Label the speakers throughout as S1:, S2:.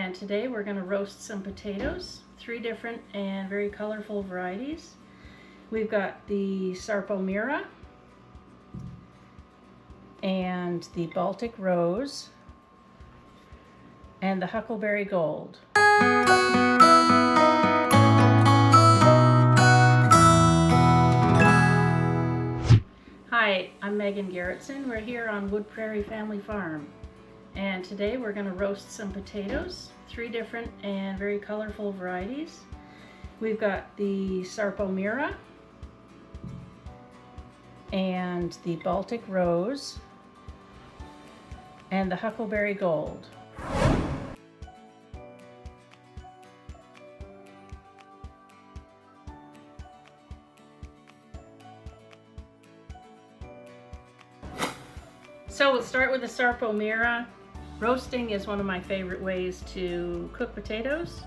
S1: And today we're going to roast some potatoes, 3 different and very colorful varieties. We've got the Sarpo Mira and the Baltic Rose and the Huckleberry Gold. Hi, I'm Megan Garrettson. We're here on Prairie Family Farm. And today we're going to roast some potatoes, 3 different and very colorful varieties. We've got the Sarpo Mira and the Baltic Rose and the Huckleberry Gold. So we'll start with the Sarpo Mira. Roasting is one of my favorite ways to cook potatoes.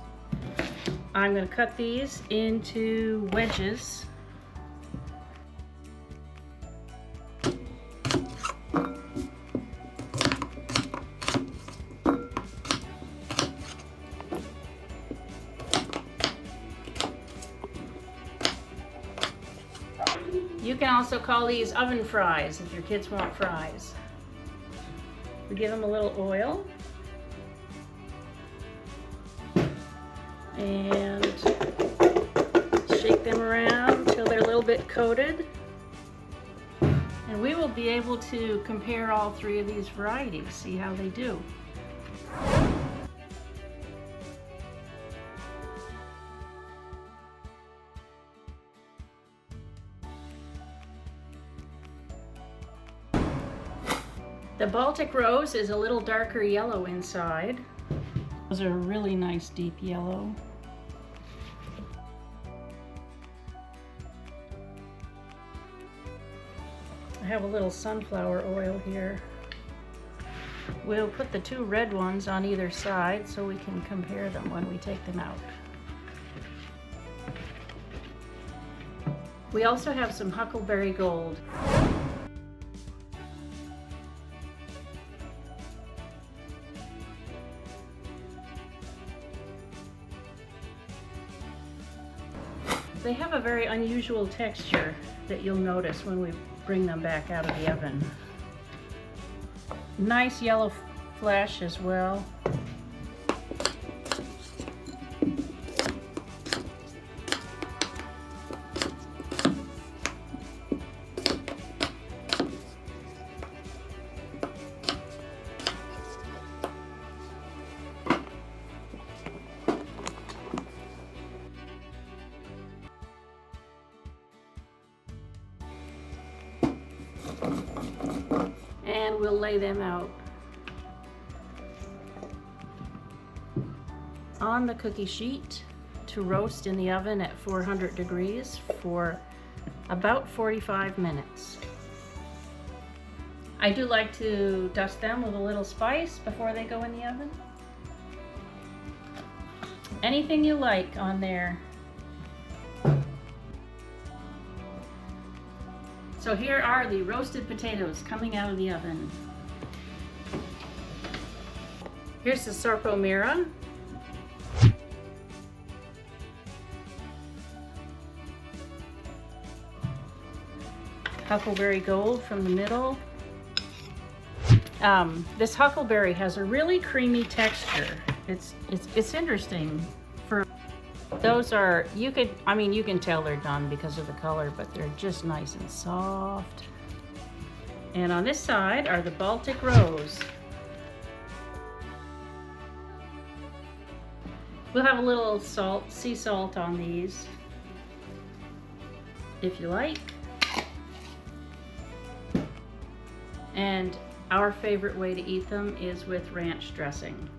S1: I'm going to cut these into wedges. You can also call these oven fries if your kids want fries. We give them a little oil and shake them around until they're a little bit coated. And we will be able to compare all 3 of these varieties, see how they do. The Baltic Rose is a little darker yellow inside. Those are a really nice deep yellow. I have a little sunflower oil here. We'll put the 2 red ones on either side so we can compare them when we take them out. We also have some Huckleberry Gold. They have a very unusual texture that you'll notice when we bring them back out of the oven. Nice yellow flesh as well. And we'll lay them out on the cookie sheet to roast in the oven at 400 degrees for about 45 minutes. I do like to dust them with a little spice before they go in the oven. Anything you like on there. So here are the roasted potatoes coming out of the oven. Here's the Sarpo Mira. Huckleberry Gold from the middle. This huckleberry has a really creamy texture. It's interesting. Those are, you can tell they're done because of the color, but they're just nice and soft. And on this side are the Baltic Rose. We'll have a little salt, sea salt on these, if you like. And our favorite way to eat them is with ranch dressing.